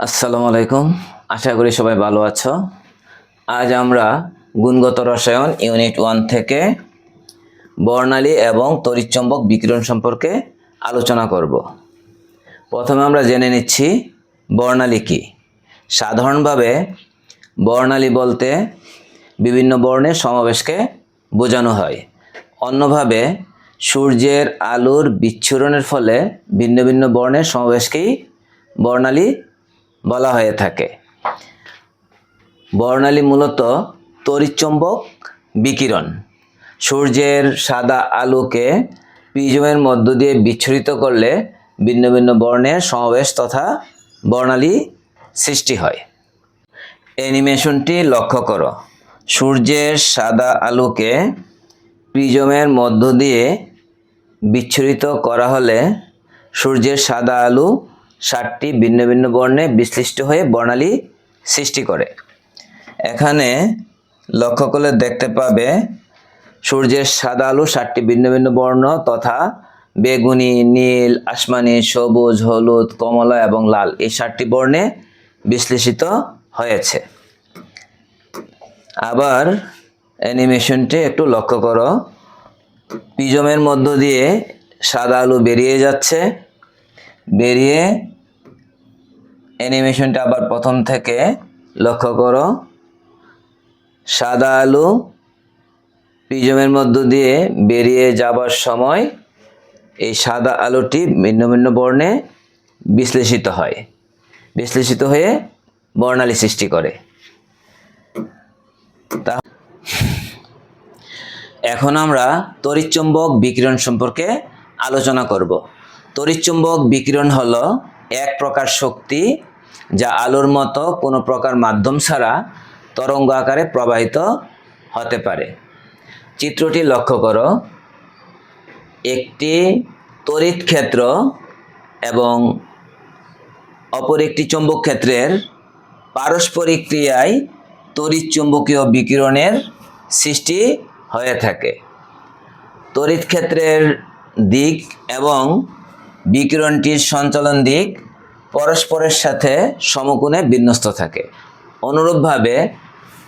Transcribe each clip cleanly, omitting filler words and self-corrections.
আসসালামু আলাইকুম। আশা করি সবাই ভালো আছো। আজ আমরা গুণগত রসায়ন ইউনিট 1 থেকে বর্ণালী এবং তড়িৎচুম্বক বিকিরণ সম্পর্কে আলোচনা করব। প্রথমে আমরা জেনে নিচ্ছি বর্ণালী কি। সাধারণভাবে বর্ণালী বলতে বিভিন্ন বর্ণের সমাবেশকে বোঝানো হয়। অন্যভাবে সূর্যের আলোর বিচ্ছুরণের ফলে ভিন্ন ভিন্ন বর্ণের সমাবেশকেই বর্ণালী বলা হয়ে থাকে। বর্ণালী মূলত তড়িৎচুম্বক বিকিরণ। সূর্যের সাদা আলোকে প্রিজমের মধ্য দিয়ে বিচ্ছুরিত করলে ভিন্ন ভিন্ন বর্ণের সমাবেশ তথা বর্ণালী সৃষ্টি হয়। অ্যানিমেশনটি লক্ষ্য করো। সূর্যের সাদা আলোকে প্রিজমের মধ্য দিয়ে বিচ্ছুরিত করা হলে সূর্যের সাদা আলো 7টি ভিন্ন ভিন্ন বর্ণে বিশ্লিষ্ট হয়ে বর্ণালী সৃষ্টি করে। এখানে লক্ষ্য করলে দেখতে পাবে সূর্যের সাদা আলো 7টি ভিন্ন ভিন্ন বর্ণ তথা বেগুনি, নীল, আসমানি, সবুজ, হলুদ, কমলা এবং লাল এই 7টি বর্ণে বিশ্লেষিত হয়েছে। আবার অ্যানিমেশনটি একটু লক্ষ্য করো। প্রিজমের মধ্য দিয়ে সাদা আলো বেরিয়ে যাচ্ছে, বেরিয়ে অ্যানিমেশনটা আবার প্রথম থেকে লক্ষ্য করো। সাদা আলো প্রিজমের মধ্য দিয়ে বেরিয়ে যাবার সময় এই সাদা আলোটি ভিন্ন ভিন্ন বর্ণে বিশ্লেষিত হয়, বিশ্লেষিত হয়ে বর্ণালী সৃষ্টি করে। এখন আমরা তড়িৎচুম্বক বিকিরণ সম্পর্কে আলোচনা করব। তড়িৎচুম্বক বিকিরণ হলো এক প্রকার শক্তি যা আলোর মতো কোনো প্রকার মাধ্যম ছাড়া তরঙ্গ আকারে প্রবাহিত হতে পারে। চিত্রটি লক্ষ্য করো। একটি তড়িৎ ক্ষেত্র এবং অপর একটি চৌম্বক ক্ষেত্রের পারস্পরিক ক্রিয়ায় তড়িৎচুম্বকীয় বিকিরণের সৃষ্টি হয়ে থাকে। তড়িৎ ক্ষেত্রের দিক এবং বিকিরণটির সঞ্চালন দিক পরস্পরের সাথে সমকোণে বিন্যস্ত থাকে। অনুরূপভাবে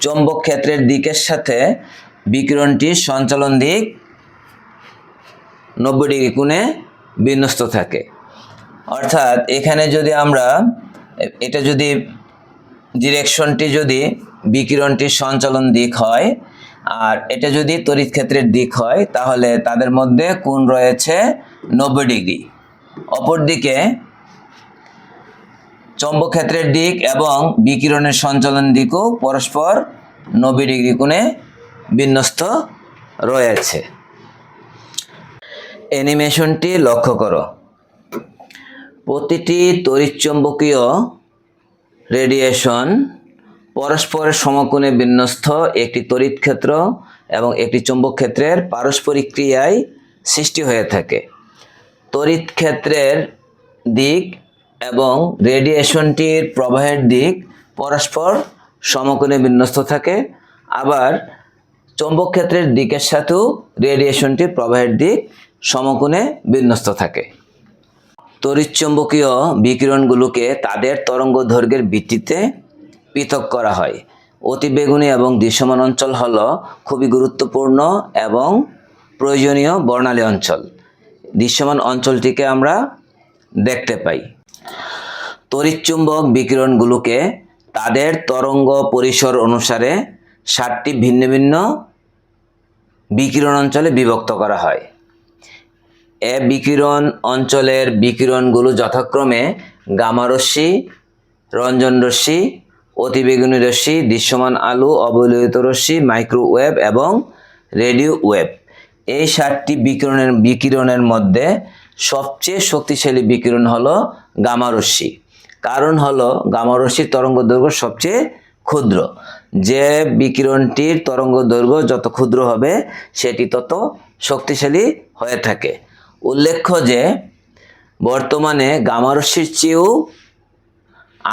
চৌম্বক ক্ষেত্রের দিকের সাথে বিকিরণটির সঞ্চালন দিক 90 ডিগ্রি কোণে বিন্যস্ত থাকে। অর্থাৎ এখানে যদি আমরা এটা যদি ডিরেকশনটি যদি বিকিরণটির সঞ্চালন দিক হয় আর এটা যদি তড়িৎ ক্ষেত্রের দিক হয় তাহলে তাদের মধ্যে কোণ রয়েছে 90 ডিগ্রি। অপরদিকে চৌম্বক ক্ষেত্রের দিক এবং বিকিরণের সঞ্চালন দিকও পরস্পর 90 ডিগ্রি কোণে বিন্যস্ত রয়েছে। অ্যানিমেশনটি লক্ষ্য করো। প্রতিটি তড়িৎচুম্বকীয় রেডিয়েশন পরস্পরের সমকোণে বিন্যস্ত একটি তড়িৎ ক্ষেত্র এবং একটি চৌম্বক ক্ষেত্রের পারস্পরিক ক্রিয়ায় সৃষ্টি হয়ে থাকে। তড়িৎ ক্ষেত্রের দিক এবং রেডিয়েশনটির প্রবাহের দিক পরস্পর সমকোণে বিন্যস্ত থাকে। আবার চৌম্বক ক্ষেত্রের দিকের সাথেও রেডিয়েশনটির প্রবাহের দিক সমকোণে বিন্যস্ত থাকে। তড়িৎচুম্বকীয় বিকিরণগুলোকে তাদের তরঙ্গ দৈর্ঘ্যের ভিত্তিতে পৃথক করা হয়। অতিবেগুনি এবং দৃশ্যমান অঞ্চল হলো খুবই গুরুত্বপূর্ণ এবং প্রয়োজনীয় বর্ণালী অঞ্চল। দৃশ্যমান অঞ্চলটিকে আমরা দেখতে পাই। তড়িৎচুম্বক বিকিরণগুলোকে তাদের তরঙ্গ পরিসর অনুসারে 7টি ভিন্ন ভিন্ন বিকিরণ অঞ্চলে বিভক্ত করা হয়। এ বিকিরণ অঞ্চলের বিকিরণগুলো যথাক্রমে গামা রশ্মি, রঞ্জন রশ্মি, অতিবেগুনি রশ্মি, দৃশ্যমান আলো, অবলোহিত রশ্মি, মাইক্রোওয়েভ এবং রেডিও ওয়েভ। এই 7টি বিকিরণের মধ্যে সবচেয়ে শক্তিশালী বিকিরণ হলো গামা রশ্মি। কারণ হলো গামা রশ্মির তরঙ্গ দৈর্ঘ্য সবচেয়ে ক্ষুদ্র। যে বিকিরণটির তরঙ্গ দৈর্ঘ্য যত ক্ষুদ্র হবে সেটি তত শক্তিশালী হয়ে থাকে। উল্লেখ্য যে বর্তমানে গামা রশ্মির চেয়েও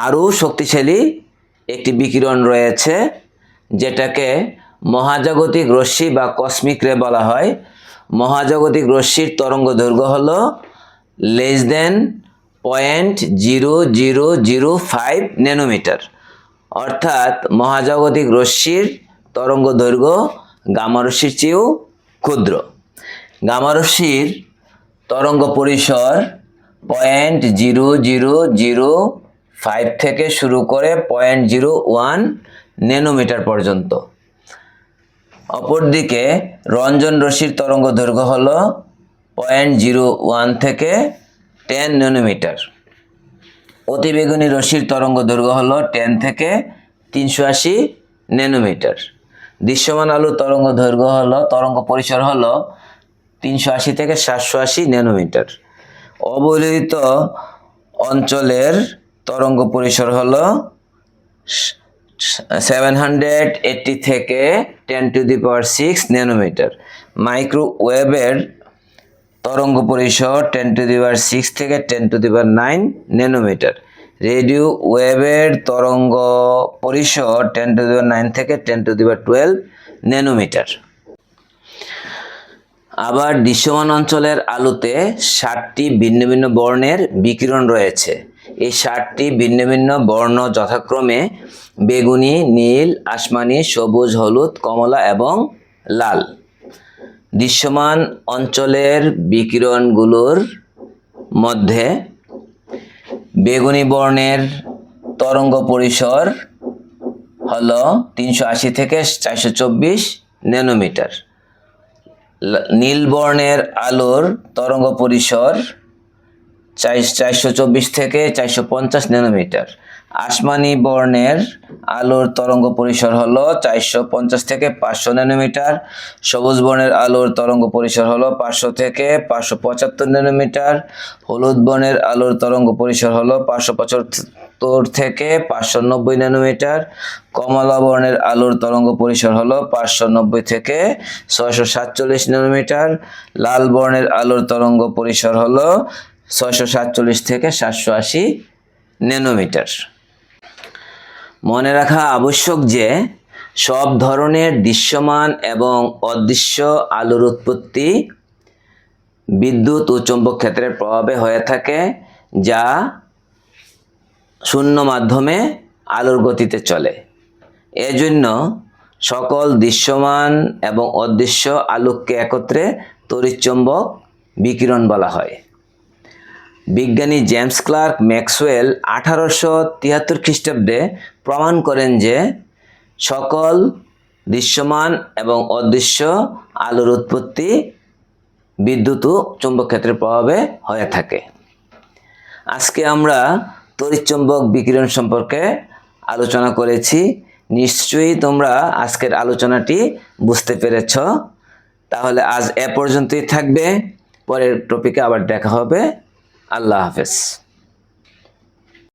আরও শক্তিশালী একটি বিকিরণ রয়েছে যেটাকে মহাজাগতিক রশ্মি বা কসমিক রে বলা হয়। মহাজাগতিক রশ্মির তরঙ্গ দৈর্ঘ্য হলো 0.0005 ন্যানোমিটার, অর্থাৎ মহাজাগতিক রশ্মির তরঙ্গ দৈর্ঘ্য গামা রশ্মির চেয়েও ক্ষুদ্র। গামা রশ্মির তরঙ্গ পরিসর 0.0005 থেকে শুরু করে 0.01 ন্যানোমিটার পর্যন্ত। অপরদিকে রঞ্জন রশ্মির তরঙ্গ দৈর্ঘ্য হল 0.01 থেকে 10 ন্যানোমিটার। অতিবেগুনি রশ্মির তরঙ্গ দৈর্ঘ্য হল 10 থেকে 380 ন্যানোমিটার। দৃশ্যমান আলোর তরঙ্গ দৈর্ঘ্য তরঙ্গ পরিসর হল 380 থেকে 780 ন্যানোমিটার। অবলোহিত অঞ্চলের তরঙ্গ পরিসর হল 780 থেকে 10⁶ ন্যানোমিটার। মাইক্রোওয়েভের তরঙ্গ পরিসর 10⁶ থেকে 10⁹ ন্যানোমিটার। রেডিও ওয়েভের তরঙ্গ পরিসর 10⁹ থেকে 10⁻12 ন্যানোমিটার। আবার দৃশ্যমান অঞ্চলের আলোতে 60টি ভিন্ন ভিন্ন বর্ণের বিকিরণ রয়েছে। এই 60টি ভিন্ন ভিন্ন বর্ণ যথাক্রমে বেগুনি, নীল, আসমানি, সবুজ, হলুদ, কমলা এবং লাল। দৃশ্যমান অঞ্চলের বিকিরণগুলোর মধ্যে বেগুনি বর্ণের তরঙ্গ পরিসর হল 380 থেকে 424 ন্যানোমিটার। নীল বর্ণের আলোর তরঙ্গ পরিসর 424 থেকে 450 ন্যানোমিটার। আসমানি বর্ণের আলোর তরঙ্গ পরিসর হল 450 থেকে 500 ন্যানোমিটার। সবুজ বর্ণের আলোর তরঙ্গ পরিসর হল 500 থেকে 575 ন্যানোমিটার। হলুদ বর্ণের আলোর তরঙ্গ পরিসর হল 575 থেকে 590 ন্যানোমিটার। কমলা বর্ণের আলোর তরঙ্গ পরিসর হল 590 থেকে 647 ন্যানোমিটার। লাল বর্ণের আলোর তরঙ্গ পরিসর হল 647 থেকে 780 ন্যানোমিটার। মনে রাখা আবশ্যক যে সব ধরনের দৃশ্যমান এবং অদৃশ্য আলোর উৎপত্তি বিদ্যুৎ ও চৌম্বক ক্ষেত্রের প্রভাবে হয়ে থাকে, যা শূন্য মাধ্যমে আলোর গতিতে চলে। এজন্য সকল দৃশ্যমান এবং অদৃশ্য আলোককে একত্রে তড়িৎচৌম্বক বিকিরণ বলা হয়। বিজ্ঞানী জেমস ক্লার্ক ম্যাক্সওয়েল 1873 খ্রিস্টাব্দে প্রমাণ করেন যে সকল দৃশ্যমান এবং অদৃশ্য আলোর উৎপত্তি বিদ্যুৎ ও চৌম্বক ক্ষেত্রের প্রভাবে হয়ে থাকে। আজকে আমরা তড়িৎচৌম্বক বিকিরণ সম্পর্কে আলোচনা করেছি। নিশ্চয়ই তোমরা আজকের আলোচনাটি বুঝতে পেরেছ। তাহলে আজ এ পর্যন্তই থাকবে। পরের টপিকে আবার দেখা হবে। আল্লাহ হাফেজ।